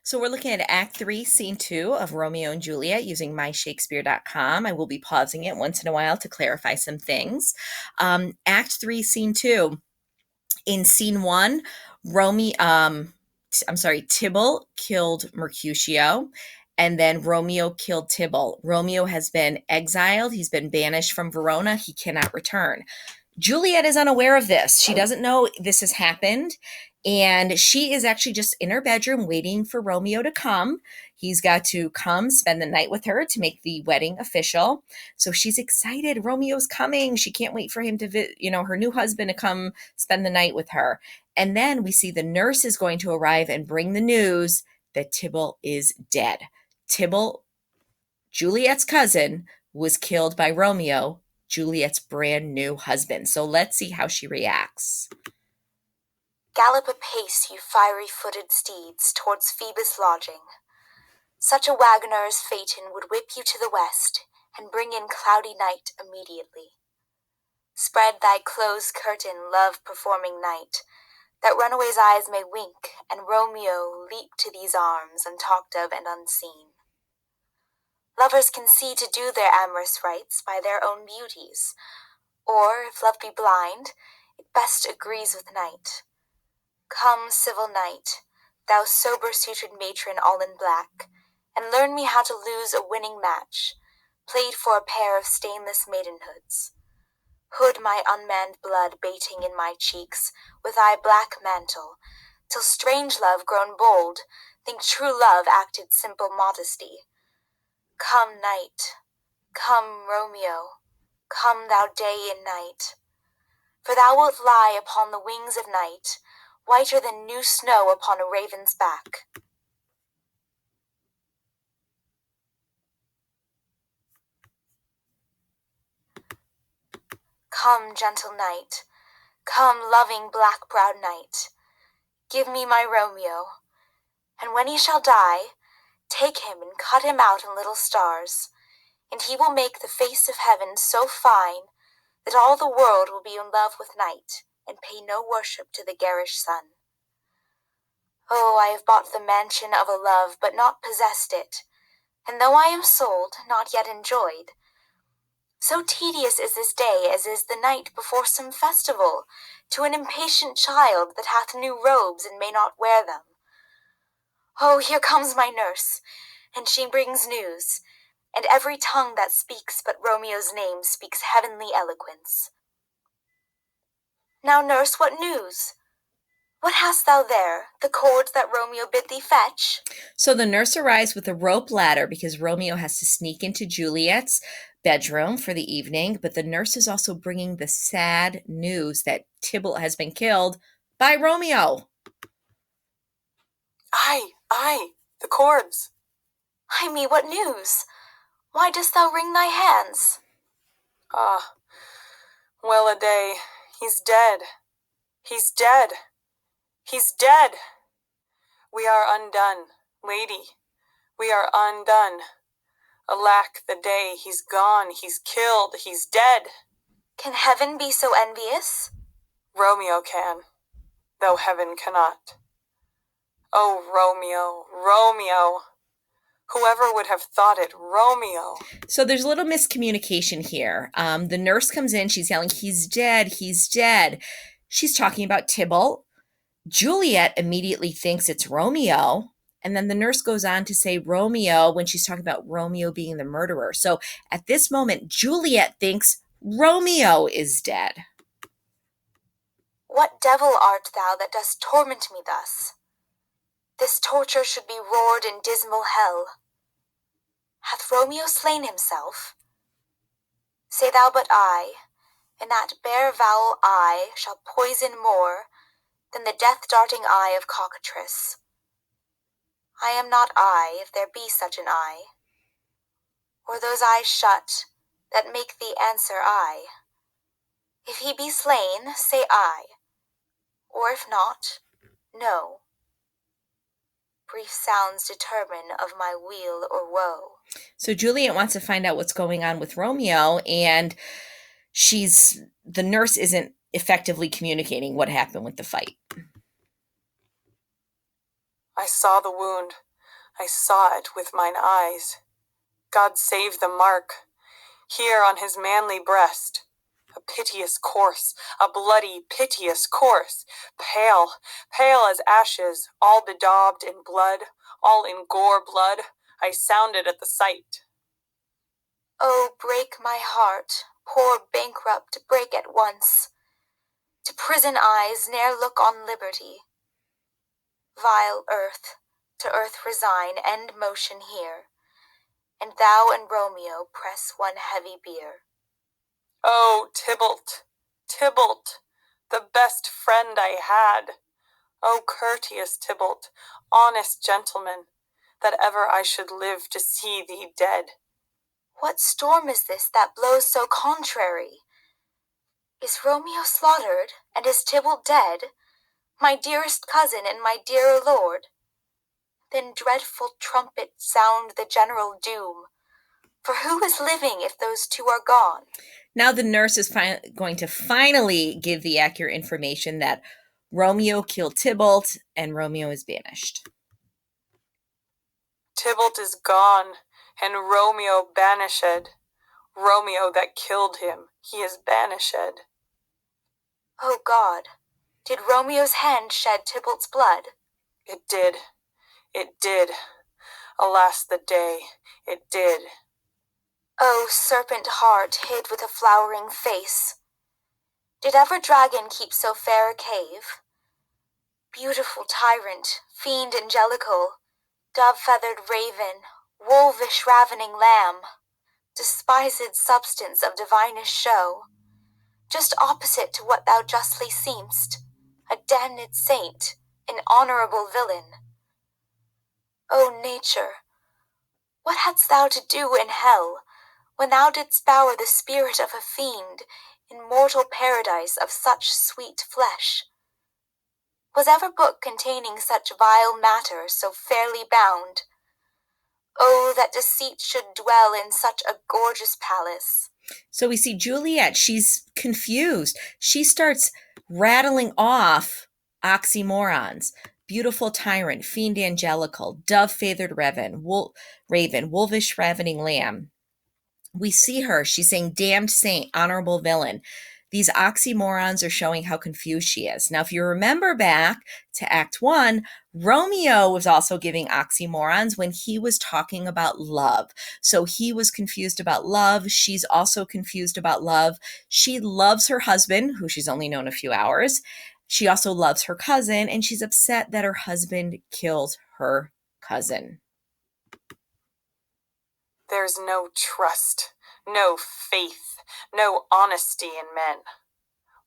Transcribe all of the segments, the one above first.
So we're looking at Act 3, Scene 2 of Romeo and Juliet using myshakespeare.com. I will be pausing it once in a while to clarify some things. Act 3, Scene 2. In Scene 1, Tybalt killed Mercutio, and then Romeo killed Tybalt. Romeo has been exiled. He's been banished from Verona. He cannot return. Juliet is unaware of this. She doesn't know this has happened. And she is actually just in her bedroom waiting for Romeo to come. He's got to come spend the night with her to make the wedding official. So she's excited. Romeo's coming. She can't wait for him to, her new husband to come spend the night with her. And then we see the nurse is going to arrive and bring the news that Tybalt is dead. Tybalt, Juliet's cousin, was killed by Romeo, Juliet's brand new husband. So let's see how she reacts. Gallop apace, you fiery-footed steeds, towards Phoebus' lodging. Such a wagoner as Phaeton would whip you to the west, and bring in cloudy night immediately. Spread thy closed curtain, love-performing night, that runaway's eyes may wink, and Romeo leap to these arms, untalked of and unseen. Lovers can see to do their amorous rites by their own beauties, or, if love be blind, it best agrees with night. Come, civil knight, thou sober-suited matron all in black, and learn me how to lose a winning match, played for a pair of stainless maidenhoods. Hood my unmanned blood bating in my cheeks with thy black mantle, till strange love grown bold think true love acted simple modesty. Come, night, come, Romeo, come thou day and night, for thou wilt lie upon the wings of night, whiter than new snow upon a raven's back. Come, gentle night, come, loving black-browed night, give me my Romeo, and when he shall die, take him and cut him out in little stars, and he will make the face of heaven so fine that all the world will be in love with night, and pay no worship to the garish sun. Oh, I have bought the mansion of a love, but not possessed it, and though I am sold, not yet enjoyed. So tedious is this day as is the night before some festival, to an impatient child that hath new robes and may not wear them. Oh, here comes my nurse, and she brings news, and every tongue that speaks but Romeo's name speaks heavenly eloquence. Now, nurse, what news? What hast thou there, the cords that Romeo bid thee fetch? So the nurse arrives with a rope ladder because Romeo has to sneak into Juliet's bedroom for the evening, but the nurse is also bringing the sad news that Tybalt has been killed by Romeo. Aye, the cords. Ay me, what news? Why dost thou wring thy hands? Ah, well a day, he's dead, he's dead, he's dead. We are undone, lady, we are undone. Alack the day, he's gone, he's killed, he's dead. Can heaven be so envious? Romeo can, though heaven cannot. Oh, Romeo, Romeo! Whoever would have thought it, Romeo? So there's a little miscommunication here. The nurse comes in, she's yelling, he's dead, he's dead. She's talking about Tybalt. Juliet immediately thinks it's Romeo. And then the nurse goes on to say Romeo when she's talking about Romeo being the murderer. So at this moment, Juliet thinks Romeo is dead. What devil art thou that dost torment me thus? This torture should be roared in dismal hell. Hath Romeo slain himself? Say thou but I, and that bare vowel I shall poison more than the death-darting eye of cockatrice. I am not I, if there be such an I, or those eyes shut that make the answer I. If he be slain, say I, or if not, no. Brief sounds determine of my weal or woe. So Juliet wants to find out what's going on with Romeo, and the nurse isn't effectively communicating what happened with the fight. I saw the wound. I saw it with mine eyes. God save the mark, here on his manly breast. A piteous corse, a bloody, piteous corse, pale, pale as ashes, all bedaubed in blood, all in gore blood. I sounded at the sight. Oh, break my heart, poor bankrupt, break at once. To prison eyes ne'er look on liberty. Vile earth, to earth resign, end motion here, and thou and Romeo press one heavy bier. Oh, Tybalt, Tybalt, the best friend I had. Oh, courteous Tybalt, honest gentleman, that ever I should live to see thee dead. What storm is this that blows so contrary? Is Romeo slaughtered, and is Tybalt dead, my dearest cousin and my dearer lord? Then dreadful trumpet sound the general doom, for who is living if those two are gone? Now the nurse is going to finally give the accurate information that Romeo killed Tybalt and Romeo is banished. Tybalt is gone, and Romeo banished. Romeo that killed him, he is banished. Oh God, did Romeo's hand shed Tybalt's blood? It did. It did. Alas the day, it did. Oh, serpent heart hid with a flowering face, did ever dragon keep so fair a cave? Beautiful tyrant, fiend angelical, dove-feathered raven, wolvish ravening lamb, despised substance of divinest show, just opposite to what thou justly seem'st, a damned saint, an honorable villain. O nature, what hadst thou to do in hell, when thou didst bower the spirit of a fiend in mortal paradise of such sweet flesh? Was ever book containing such vile matter so fairly bound? Oh, that deceit should dwell in such a gorgeous palace. So we see Juliet, she's confused. She starts rattling off oxymorons. Beautiful tyrant, fiend angelical, dove-feathered raven, wolvish ravening lamb. We see her, she's saying damned saint, honorable villain. These oxymorons are showing how confused she is. Now, if you remember back to Act 1, Romeo was also giving oxymorons when he was talking about love. So he was confused about love. She's also confused about love. She loves her husband, who she's only known a few hours. She also loves her cousin, and she's upset that her husband killed her cousin. There's no trust, no faith, no honesty in men.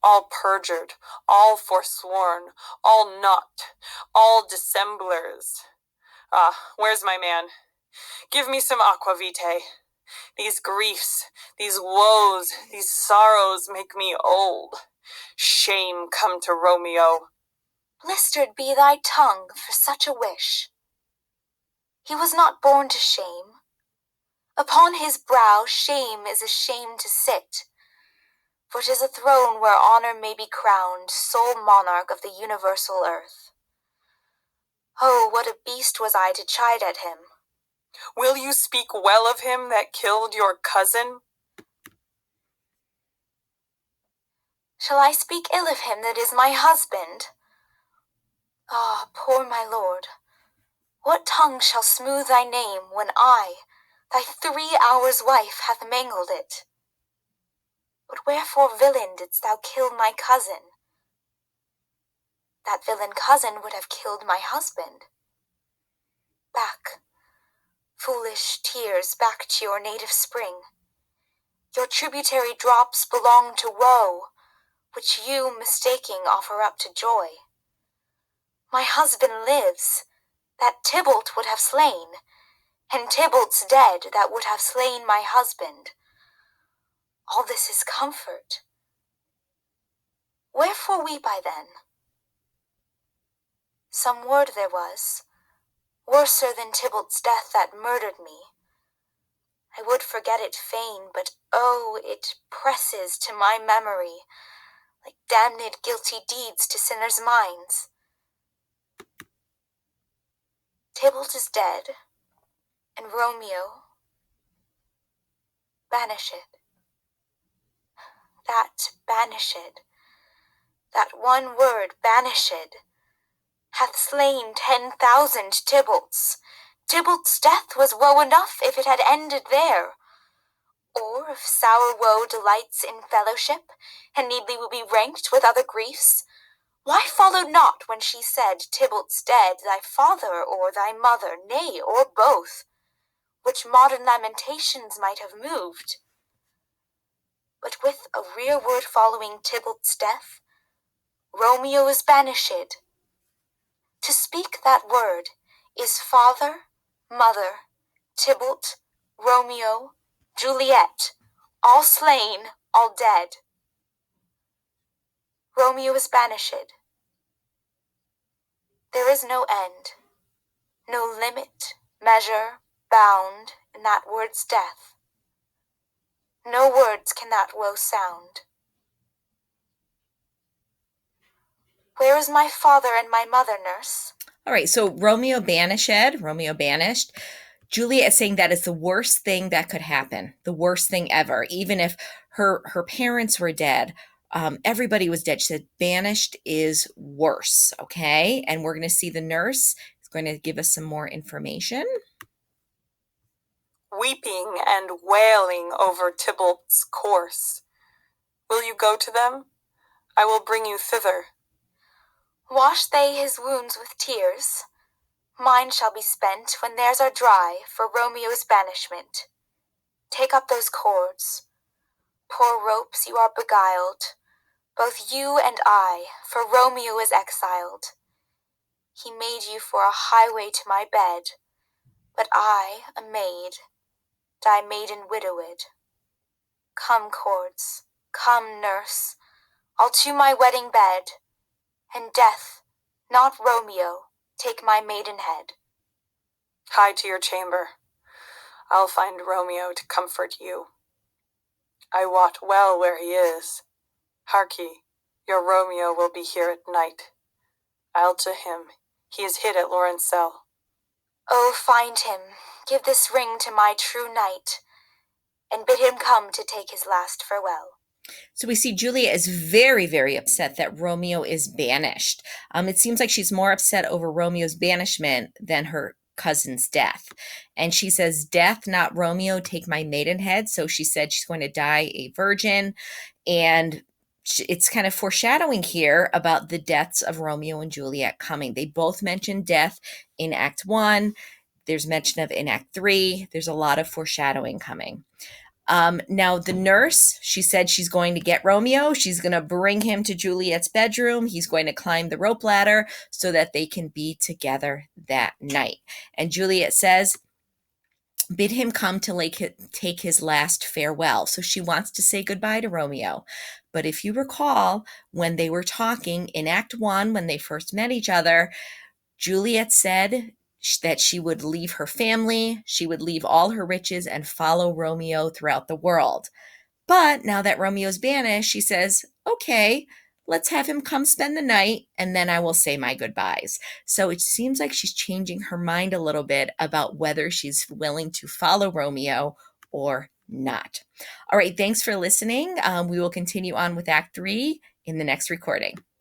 All perjured, all forsworn, all naught, all dissemblers. Ah, where's my man? Give me some aqua vitae. These griefs, these woes, these sorrows make me old. Shame come to Romeo. Blistered be thy tongue for such a wish. He was not born to shame. Upon his brow shame is ashamed to sit, for 'tis a throne where honor may be crowned, sole monarch of the universal earth. Oh, what a beast was I to chide at him! Will you speak well of him that killed your cousin? Shall I speak ill of him that is my husband? Ah, poor my lord, what tongue shall smooth thy name when I, thy 3 hours' wife, hath mangled it? But wherefore, villain, didst thou kill my cousin? That villain cousin would have killed my husband. Back, foolish tears, back to your native spring. Your tributary drops belong to woe, which you, mistaking, offer up to joy. My husband lives, that Tybalt would have slain, and Tybalt's dead, that would have slain my husband. All this is comfort. Wherefore weep I then? Some word there was, worser than Tybalt's death that murdered me. I would forget it fain, but oh, it presses to my memory, like damned guilty deeds to sinners' minds. Tybalt is dead, and Romeo banished. That banished, that one word banished, hath slain 10,000 Tybalts. Tybalt's death was woe enough if it had ended there. Or if sour woe delights in fellowship, and needly will be ranked with other griefs, why followed not when she said, Tybalt's dead, thy father or thy mother, nay, or both, which modern lamentations might have moved? But with a rearward following Tybalt's death, Romeo is banished. To speak that word is father, mother, Tybalt, Romeo, Juliet, all slain, all dead. Romeo is banished. There is no end, no limit, measure, bound in that word's death. No words can that woe sound. Where is my father and my mother, nurse? All right, so Romeo banished. Juliet is saying that is the worst thing that could happen, the worst thing ever. Even if her parents were dead, everybody was dead. She said banished is worse, okay? And we're going to see the nurse is going to give us some more information. Weeping and wailing over Tybalt's corse. Will you go to them? I will bring you thither. Wash they his wounds with tears. Mine shall be spent when theirs are dry for Romeo's banishment. Take up those cords. Poor ropes, you are beguiled, both you and I, for Romeo is exiled. He made you for a highway to my bed, but I, a maid, die maiden widowed. Come, cords, come, nurse, I'll to my wedding bed, and death, not Romeo, take my maidenhead. Hie to your chamber. I'll find Romeo to comfort you. I wot well where he is. Hark ye, your Romeo will be here at night. I'll to him. He is hid at Lawrencell. Oh, find him, give this ring to my true knight, and bid him come to take his last farewell. So we see Julia is very, very upset that Romeo is banished. It seems like she's more upset over Romeo's banishment than her cousin's death. And she says, death, not Romeo, take my maidenhead. So she said she's going to die a virgin. And it's kind of foreshadowing here about the deaths of Romeo and Juliet coming. They both mention death in Act 1. There's mention of in Act 3. There's a lot of foreshadowing coming. Now the nurse, she said she's going to get Romeo. She's going to bring him to Juliet's bedroom. He's going to climb the rope ladder so that they can be together that night. And Juliet says, bid him come to take his last farewell. So she wants to say goodbye to Romeo. But if you recall, when they were talking in Act 1, when they first met each other, Juliet said that she would leave her family, she would leave all her riches and follow Romeo throughout the world. But now that Romeo's banished, she says, okay, let's have him come spend the night and then I will say my goodbyes. So it seems like she's changing her mind a little bit about whether she's willing to follow Romeo or not. All right, thanks for listening. We will continue on with Act 3 in the next recording.